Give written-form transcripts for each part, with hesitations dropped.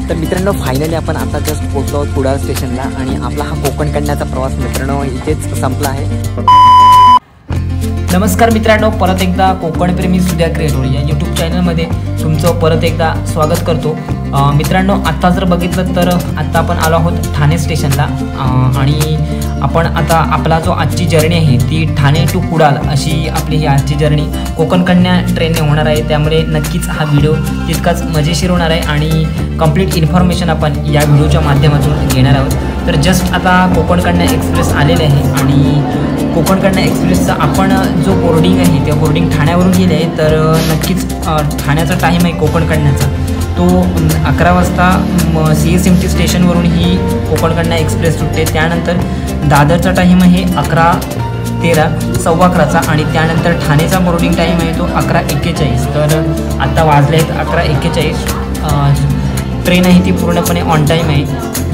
तर मित्रांनो फायनली आपण आता जस्ट पोहोचलो कुडाळ स्टेशनला आणि आपला हा कोकण कन्याचा प्रवास मित्रांनो इथेच संपला आहे। नमस्कार मित्रांनो, परत एकदा कोकणप्रेमी सूर्या क्रिएटर या यूट्यूब चॅनलमध्ये तुमचं परत एकदा स्वागत करतो। मित्रांनो आता जर बघितलं तर आता आपण आलो आहोत ठाणे स्टेशनला आणि आपण आता आपला जो आजची जर्नी आहे ती ठाणे टू कुडाळ अशी आपली ही आजची जर्नी कोकण कन्या ट्रेनने होणार आहे। त्यामुळे नक्कीच हा व्हिडिओ तितकाच मजेशीर होणार आहे आणि कंप्लीट इन्फॉर्मेशन आपण या व्हिडिओच्या माध्यमातून घेणार आहोत। तर जस्ट आता कोकण कन्या एक्सप्रेस आलेले आहे आणि कोकण कन्या एक्सप्रेसचा आपण जो बोर्डिंग आहे त्या बोर्डिंग ठाण्यावरून गेले आहे। तर नक्कीच ठाण्याचा टाईम आहे कोकण कन्याचा तो 11 वाजता CSMT स्टेशनवरून ही कोकण कन्या एक्सप्रेस सुटते। त्यानंतर दादरचा टाईम आहे 11:13 11:15चा आणि त्यानंतर ठाणेचा बोर्डिंग टाईम आहे तो 11:41। तर आत्ता वाजले आहेत 11:41। ट्रेन आहे ती पूर्णपणे ऑन टाईम आहे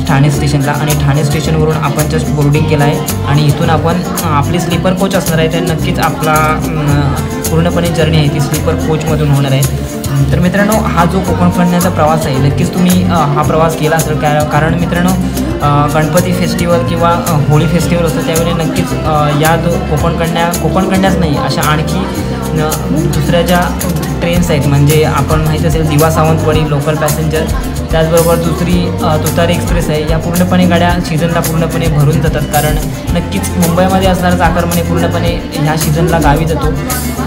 ठाणे स्टेशनला आणि ठाणे स्टेशनवरून आपण जस्ट बोर्डिंग केला आहे आणि इथून आपण आपली स्लीपर कोच असणार आहे। तर नक्कीच आपला पूर्णपणे जर्नी आहे ती स्लीपर कोचमधून होणार आहे। तर मित्रांनो हा जो कोकण कन्याचा प्रवास आहे नक्कीच तुम्ही हा प्रवास केला असेल कारण मित्रांनो गणपती फेस्टिवल किंवा होळी फेस्टिवल असतं त्यावेळी नक्कीच या जो कोकण कन्याच नाही अशा आणखी दुसऱ्या ज्या ट्रेन्स आहेत म्हणजे आपण माहीत असेल दिवा सावंतवाडी लोकल पॅसेंजर, त्याचबरोबर दुसरी तुतारी एक्सप्रेस आहे, या पूर्णपणे गाड्या सीझनला पूर्णपणे भरून जातात कारण नक्कीच मुंबईमध्ये असणारा चाकरमानी पूर्णपणे ह्या सीझनला गावी जातो।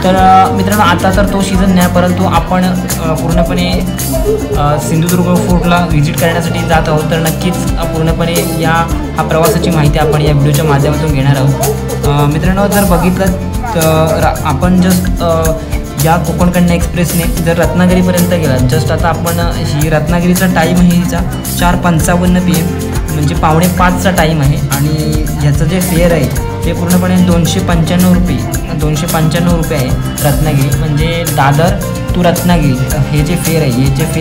तर मित्रांनो आता तर तो सीझन नाही परंतु आपण पूर्णपणे सिंधुदुर्ग फोर्टला व्हिजिट करण्यासाठी जात आहोत। तर नक्कीच पूर्णपणे हा प्रवासाची माहिती आपण या व्हिडिओच्या माध्यमातून घेणार आहोत। मित्रांनो जर बघितलं तर आपण जस्ट या कोकण कन्या एक्सप्रेसने जर रत्नागिरीपर्यंत गेला जस्ट आता आपण ही रत्नागिरीचा टाईम आहे हिचा 4:55 PM म्हणजे 4:45चा टाईम आहे आणि ह्याचं जे फेअर आहे ते पूर्णपणे 295 रुपये आहे रत्नागिरी म्हणजे दादर टू रत्नागिरी हे जे फेअर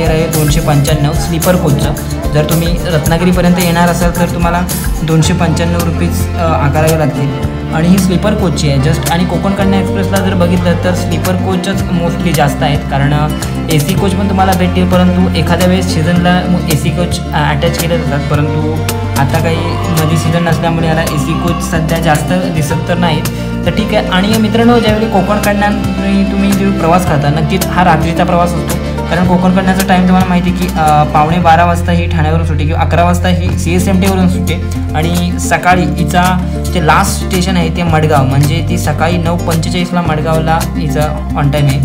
आहे 295 स्लीपर कोचचं। जर तुम्ही रत्नागिरीपर्यंत येणार असाल तर तुम्हाला 295 रुपीज आकारावे लागतील आणि ही स्लीपर कोचची आहे जस्ट। आणि कोकण कन्या एक्सप्रेसला जर बघितलं तर स्लीपर कोचच मोस्टली जास्त आहेत कारण AC कोच पण तुम्हाला भेटतील परंतु एखाद्या वेळेस सीझनला AC कोच अटॅच केले जातात परंतु आता काही मध्ये सीझन नसल्यामुळे याला AC कोच सध्या जास्त दिसत तर नाहीत। तर ठीक आहे। आणि मित्रांनो ज्यावेळी कोकण कन्याने तुम्ही जो प्रवास करता नक्कीच हा रात्रीचा प्रवास असतो कारण कोकण कन्याचा टाईम तुम्हाला माहिती की 12:15 वाजता ही ठाण्यावरून सुटते किंवा 11 वाजता ही CSMTवरून सुटते आणि सकाळी हिचा जे लास्ट स्टेशन आहे ते मडगाव म्हणजे ती सकाळी 9:45ला मडगावला हिचं ऑन टाईम आहे।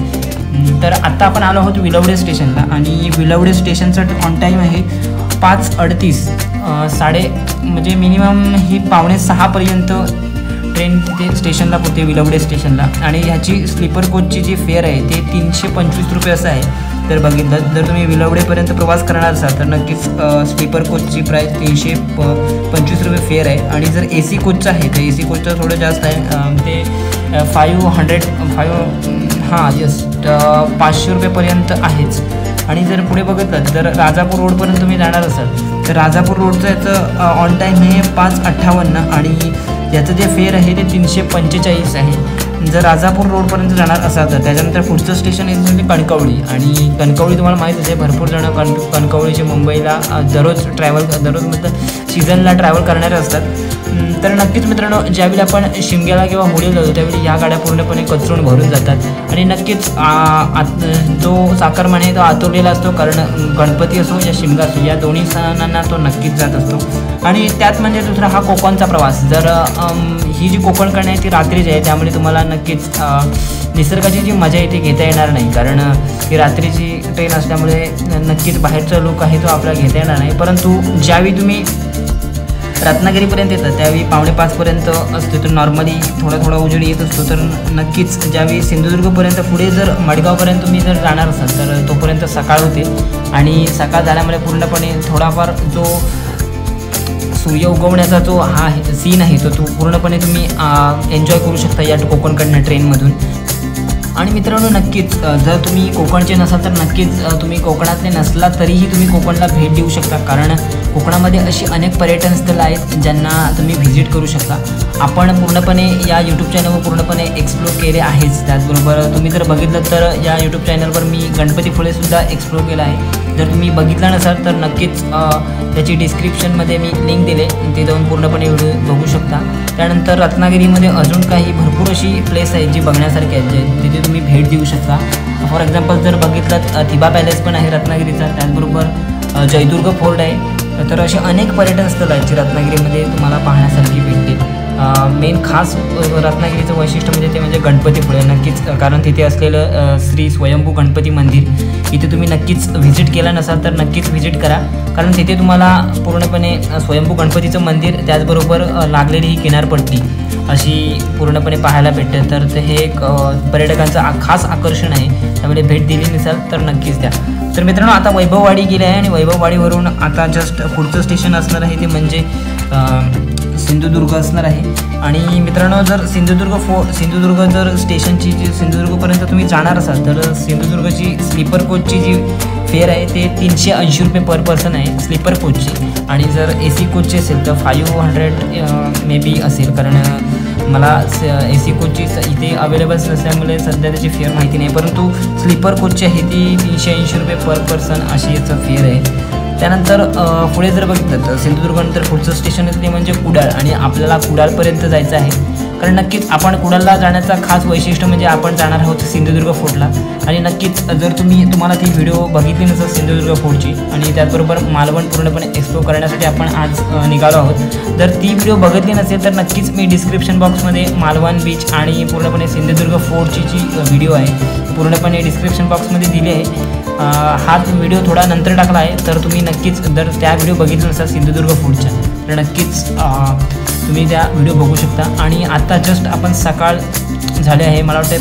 तर आत्ता आपण आलो आहोत विलवडे स्टेशनला आणि विलवडे स्टेशनचं ऑन टाईम आहे 5:38 म्हणजे मिनिमम ही 5:45पर्यंत ट्रेन तिथे स्टेशनला पोहोचते विलवडे स्टेशनला आणि ह्याची स्लीपर कोचची जी फेअर आहे ते 325 रुपये असं आहे। तर बघितलं जर तुम्ही विलवडेपर्यंत प्रवास करणार असाल तर नक्कीच स्लीपर कोचची प्राईस 325 रुपये फेअर आहे आणि जर AC कोचचं आहे तर AC कोचचं थोडं जास्त आहे ते 500 रुपयेपर्यंत आहेच। आणि जर पुढे बघितलं जर राजापूर रोडपर्यंत तुम्ही जाणार असाल तर राजापूर रोडचं याचं ऑन टाईम हे 5:58 आणि याचं जे फेअर आहे ते 345 आहे। जर राजापूर रोडपर्यंत जाणार असाल तर त्याच्यानंतर पुढचं स्टेशन आहे म्हणजे कणकवली आणि कणकवली तुम्हाला माहीत असेल भरपूर जणं कणकवलीचे मुंबईला दररोज मतलब सीझनला ट्रॅव्हल करणारे असतात। तर नक्कीच मित्रांनो ज्यावेळी आपण शिमग्याला किंवा होळीला जातो त्यावेळी ह्या गाड्या पूर्णपणे कचरून भरून जातात आणि नक्कीच जो चाकरमानी तो आतुरलेला असतो कारण गणपती असो या शिमगा असो या दोन्ही सणांना तो नक्कीच जात असतो। आणि त्यात म्हणजे दुसरा हा कोकणचा प्रवास जर ही जी कोकण कन्या आहे ती रात्रीची आहे त्यामुळे तुम्हाला नक्कीच निसर्गाची जी मजा आहे ती घेता येणार नाही कारण ही रात्रीची ट्रेन असल्यामुळे नक्कीच बाहेरचा लुक आहे तो आपल्याला घेता येणार नाही। परंतु ज्यावेळी तुम्ही रत्नागिरीपर्यंत येतं त्यावेळी 4:45पर्यंत असतो तर नॉर्मली थोडा उजेड येत असतो। तर नक्कीच ज्यावेळी सिंधुदुर्गपर्यंत पुढे जर मडगावपर्यंत तुम्ही जर जाणार असाल तर तोपर्यंत सकाळ होते आणि सकाळ झाल्यामुळे पूर्णपणे थोडाफार जो सूर्य उगवण्याचा जो हा सीन आहे तो पूर्णपणे तुम्ही एन्जॉय करू शकता या कोकण कन्या ट्रेनमधून। आणि मित्रांनो नक्कीच जर तुम्ही कोकणचे नसाल तर नक्कीच तुम्ही कोकणातले नसला तरीही तुम्ही कोकणला भेट देऊ शकता, कारण कोकणामध्ये अशी अनेक पर्यटन स्थळं आहेत ज्यांना तुम्ही व्हिजिट करू शकता. आपण पूर्णपणे या यूट्यूब चॅनलवर पूर्णपणे एक्सप्लोर केले आहेच. त्याचबरोबर तुम्ही जर बघितलं तर या यूट्यूब चॅनलवर मी गणपतीपुळेसुद्धा एक्सप्लोर केला आहे. जर तुम्ही बघितला नसाल तर नक्कीच त्याची डिस्क्रिप्शनमध्ये मी लिंक दिले, ते जाऊन पूर्णपणे व्हिडिओ बघू शकता. त्यानंतर रत्नागिरीमध्ये अजून काही भरपूर अशी प्लेस आहेत जी बघण्यासारखी आहेत, जे तिथे तुम्ही भेट देऊ शकता. फॉर एक्झाम्पल जर बघितलं थिबा पॅलेस पण आहे रत्नागिरीचा, त्याचबरोबर जयदुर्ग फोर्ट आहे. तर असे अनेक पर्यटन स्थळं आहेत जी रत्नागिरीमध्ये तुम्हाला पाहण्यासारखी भेटतील. मेन खास रत्नागिरीचं वैशिष्ट्य म्हणजे ते म्हणजे गणपतीपुळे नक्कीच, कारण तिथे असलेलं श्री स्वयंभू गणपती मंदिर इथे तुम्ही नक्कीच व्हिजिट केला नसाल तर नक्कीच व्हिजिट करा, कारण तिथे तुम्हाला पूर्णपणे स्वयंभू गणपतीचं मंदिर त्याचबरोबर लागलेली ही किनारपट्टी अशी पूर्णपणे पाहायला भेटते. तर ते हे एक पर्यटकांचं खास आकर्षण आहे, त्यामुळे भेट दिली नसाल तर नक्कीच द्या. तर मित्रांनो आता वैभववाडी गेले आहे आणि वैभववाडीवरून आता जस्ट पुढचं स्टेशन असणार आहे ते म्हणजे सिंधुदुर्ग असणार आहे. आणि मित्रांनो जर सिंधुदुर्ग जर स्टेशनची जी सिंधुदुर्गपर्यंत तुम्ही जाणार असाल तर सिंधुदुर्गची स्लीपर कोचची जी फेअर आहे ते 380 रुपये पर पर्सन आहे स्लीपर कोचची. आणि जर AC कोचची असेल तर 500 मे बी असेल, कारण मला AC कोचची इथे अवेलेबल्स नसल्यामुळे सध्या त्याची फेअर माहिती नाही, परंतु स्लीपर कोचची आहे ती 380 रुपये पर पर्सन अशी याचं फेअर आहे. त्यानंतर पुढे जर बघितलं तर सिंधुदुर्गनंतर पुढचं स्टेशन आहे ते म्हणजे कुडाळ, आणि आपल्याला कुडाळपर्यंत जायचं आहे. कारण नक्कीच आपण कुडाळला जाण्याचा खास वैशिष्ट्य म्हणजे आपण जाणार आहोत सिंधुदुर्ग फोर्टला. आणि नक्कीच जर तुम्हाला ती व्हिडिओ बघितली नसेल सिंधुदुर्ग फोर्टची आणि त्याचबरोबर मालवण पूर्णपणे एक्सप्लोर करण्यासाठी आपण आज निघालो आहोत, जर ती व्हिडिओ बघितली नसेल तर नक्कीच मी डिस्क्रिप्शन बॉक्समध्ये मालवण बीच आणि पूर्णपणे सिंधुदुर्ग फोर्टची जी व्हिडिओ आहे पूर्णपणे डिस्क्रिप्शन बॉक्समध्ये दिली आहे. हा व्हिडिओ थोडा नंतर टाकला आहे, तर तुम्ही नक्कीच जर त्या व्हिडिओ बघितला नसाल सिंधुदुर्ग फोर्टच्या तर नक्कीच तुम्ही त्या व्हिडिओ बघू शकता. आणि आता जस्ट आपण सकाळ झाले आहे, मला वाटते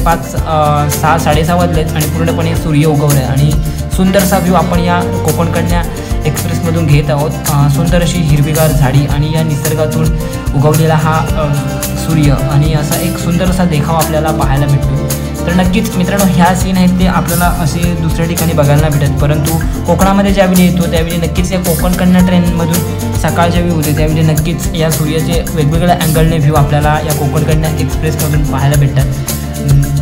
6:30 वाजलेत आणि पूर्णपणे सूर्य उगवलं आहे आणि सुंदरसा व्ह्यू आपण या कोकण कन्या एक्सप्रेसमधून घेत आहोत. सुंदर अशी हिरवीगार झाडी आणि या निसर्गातून उगवलेला हा सूर्य आणि असा एक सुंदरसा देखाव आपल्याला पाहायला भेटतो. तर नक्कीच मित्रांनो ह्या सीन आहेत ते आपल्याला असे दुसऱ्या ठिकाणी बघायला नाही भेटत, परंतु कोकणामध्ये ज्यावेळी येतो त्यावेळी नक्कीच या कोकण कन्या ट्रेनमधून सकाळच्या वेळी होते त्यावेळी नक्कीच या सूर्याचे वेगवेगळ्या अँगलने व्ह्यू आपल्याला या कोकण कन्या एक्सप्रेसमधून पाहायला भेटतात.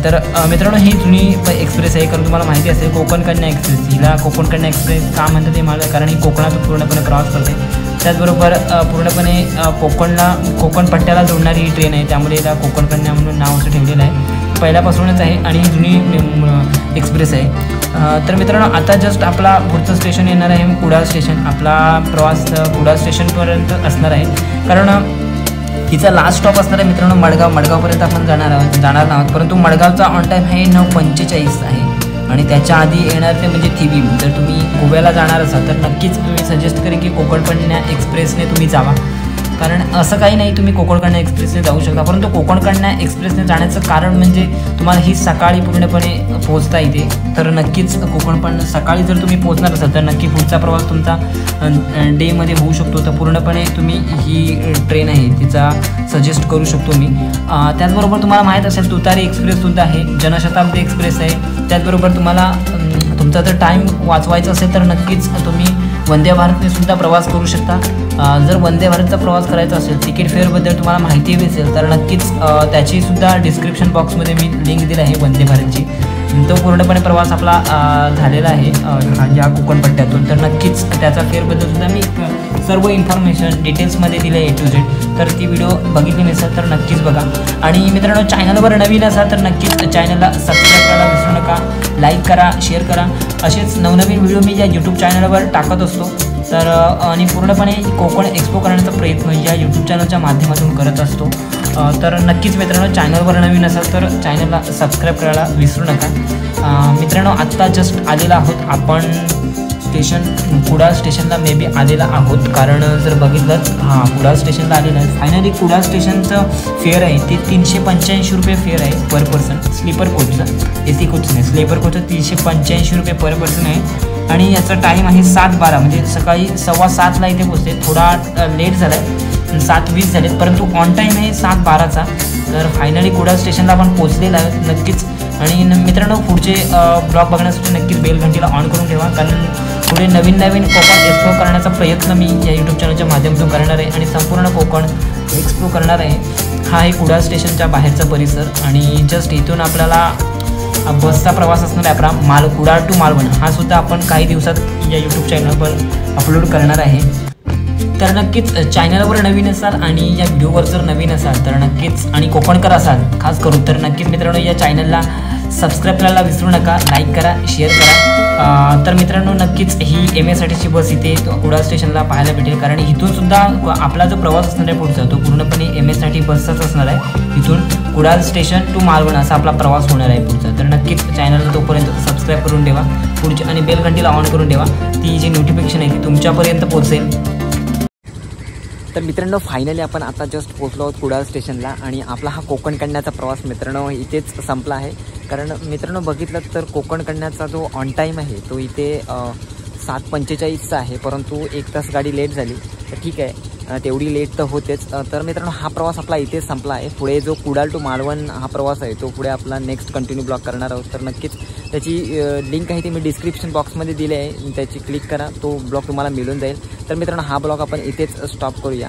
तर मित्रांनो ही जुनी एक्सप्रेस आहे, कारण तुम्हाला माहिती असेल कोकण कन्या एक्सप्रेस, हिला कोकण कन्या एक्सप्रेस का म्हणतात ते मला, कारण ही कोकणातून पूर्णपणे प्रवास करते. त्याचबरोबर पूर्णपणे कोकण पट्ट्याला जोडणारी ही ट्रेन आहे, त्यामुळे याला कोकण कन्या म्हणून नाव असं ठेवलेलं आहे, पहिल्यापासूनच आहे आणि ही जुनी एक्सप्रेस आहे. तर मित्रांनो आता जस्ट आपला पुढचं स्टेशन येणार आहे कुडाळ स्टेशन. आपला प्रवास कुडाळ स्टेशनपर्यंत असणार आहे, कारण हिचा लास्ट स्टॉप असणार आहे मित्रांनो मडगावपर्यंत आपण जाणार आहोत, परंतु मडगावचा ऑन टाईम आहे 9:45 आहे आणि त्याच्या आधी येणार ते म्हणजे थिबी. जर तुम्ही गोव्याला जाणार असाल तर नक्कीच तुम्ही सजेस्ट करेन की कोकण कन्या एक्सप्रेसने तुम्ही जावा, कारण असं काही नाही तुम्ही कोकण कन्या एक्सप्रेसने जाऊ शकता, परंतु कोकण कन्या एक्सप्रेसने जाण्याचं कारण म्हणजे तुम्हाला ही सकाळी पूर्णपणे पोहोचता येते. तर नक्कीच सकाळी जर तुम्ही पोहोचणार असाल तर नक्की पुढचा प्रवास तुमचा डेमध्ये होऊ शकतो. तर पूर्णपणे तुम्ही ही ट्रेन आहे तिचा सजेस्ट करू शकतो मी. त्याचबरोबर तुम्हाला माहीत असेल तुतारी एक्सप्रेससुद्धा आहे, जनशताब्दी एक्सप्रेस आहे. त्याचबरोबर तुम्हाला तुमचा जर टाईम वाचवायचा असेल तर नक्कीच तुम्ही वंदे भारतने सुद्धा प्रवास करू शकता. जर वंदे भारतचा प्रवास करायचा असेल तिकीट फेअरबद्दल तुम्हाला माहिती हवी असेल तर नक्कीच त्याचीसुद्धा डिस्क्रिप्शन बॉक्समध्ये मी लिंक दिली आहे वंदे भारतची. तो पूर्णपणे प्रवास आपला झालेला आहे या कोकणपट्ट्यातून, तर नक्कीच त्याचा फेअरबद्दलसुद्धा मी सर्व इन्फॉर्मेशन डिटेल्समध्ये दिलं आहे A to Z. तर ती व्हिडिओ बघितली नसेल तर नक्कीच बघा. आणि मित्रांनो चॅनलवर नवीन असाल तर नक्कीच चॅनलला सबस्क्राईब करायला विसरू नका, लाईक करा, शेअर करा. असेच नवनवीन व्हिडिओ मी या यूट्यूब चॅनलवर टाकत असतो. तर आणि पूर्णपणे कोकण एक्सप्लो करण्याचा प्रयत्न या यूट्यूब चॅनलच्या माध्यमातून करत असतो. तर नक्कीच मित्रांनो चॅनलवर नवीन असाल तर चॅनलला सबस्क्राईब करायला विसरू नका. मित्रांनो आत्ता जस्ट आलेला आहोत आपण कुडाळ स्टेशनला मे बी आलेला आहोत, कारण जर बघितलं कुडाळ स्टेशनला आलेलं आहे. फायनली कुडाळ स्टेशनचं फेअर आहे ते 385 रुपये फेअर आहे पर पर्सन स्लीपर कोचचं. AC कोच नाही, स्लीपर कोचचं 385 रुपये पर पर्सन आहे. आणि याचा टाईम आहे 7:12 म्हणजे सकाळी 7:15ला इथे पोहोचते. थोडा लेट झाला आहे 7:20 झालेत, परंतु ऑन टाईम आहे 7:12चा. तर फायनली कुडाळ स्टेशनला आपण पोहोचलेला आहे. नक्कीच आणि मित्रांनो पुढचे ब्लॉग बघण्यासाठी नक्कीच बेल घंटीला ऑन करून ठेवा, कारण पुढे नवीन नवीन कोकण एक्सप्लोर करण्याचा प्रयत्न मी या यूट्यूब चॅनलच्या माध्यमातून करणार आहे आणि संपूर्ण कोकण एक्सप्लोर करणार आहे। हा एक कुडाळ स्टेशनच्या बाहेरचा परिसर आणि जस्ट इथून आपल्याला बसचा प्रवास असणार आहे आपला कुडाळ टू मालवण, हा सुद्धा आपण काही दिवसात या यूट्यूब चॅनलवर अपलोड करणार आहे। तर नक्कीच चॅनलवर नवीन असाल आणि या व्हिडिओवर जर नवीन असाल तर नक्कीच आणि कोकणकर असाल खास करून तर नक्कीच मित्रांनो या चॅनलला सबस्क्राईब करायला विसरू नका, लाईक करा, शेअर करा। तर मित्रांनो नक्कीच ही MSRTC बस इथे कुडाळ स्टेशनला पाहायला भेटेल, कारण इथून सुद्धा आपला जो प्रवास असणार आहे पुढचा तो पूर्णपणे MSRTC बसचाच असणार आहे। इथून कुडाळ स्टेशन टू मालवण असा आपला प्रवास होणार आहे पुढचा। तर नक्कीच चॅनलला तोपर्यंत सबस्क्राईब करून ठेवा पुढची आणि बेल घंटीला ऑन करून ठेवा, ती जी नोटिफिकेशन आहे ती तुमच्यापर्यंत पोहोचेल। तर मित्रांनो फायनली आपण आता जस्ट पोहोचलो आहोत कुडाळ स्टेशनला आणि आपला हा कोकण कन्याचा प्रवास मित्रांनो इथेच संपला आहे। कारण मित्रांनो बघितलं तर कोकण कन्याचा जो ऑन टाईम आहे तो इथे 7:45चा आहे, परंतु 1 तास गाडी लेट झाली तर ठीक आहे, तेवढी लेट तर होतेच। तर मित्रांनो हा प्रवास आपला इथेच संपला आहे। पुढे जो कुडाळ टू मालवण हा प्रवास आहे तो पुढे आपला नेक्स्ट कंटिन्यू ब्लॉग करणार आहोत। तर नक्कीच त्याची लिंक आहे ती मी डिस्क्रिप्शन बॉक्समध्ये दिली आहे, त्याची क्लिक करा, तो ब्लॉग तुम्हाला मिळून जाईल। तर मित्रांनो हा ब्लॉग आपण इथेच स्टॉप करूया।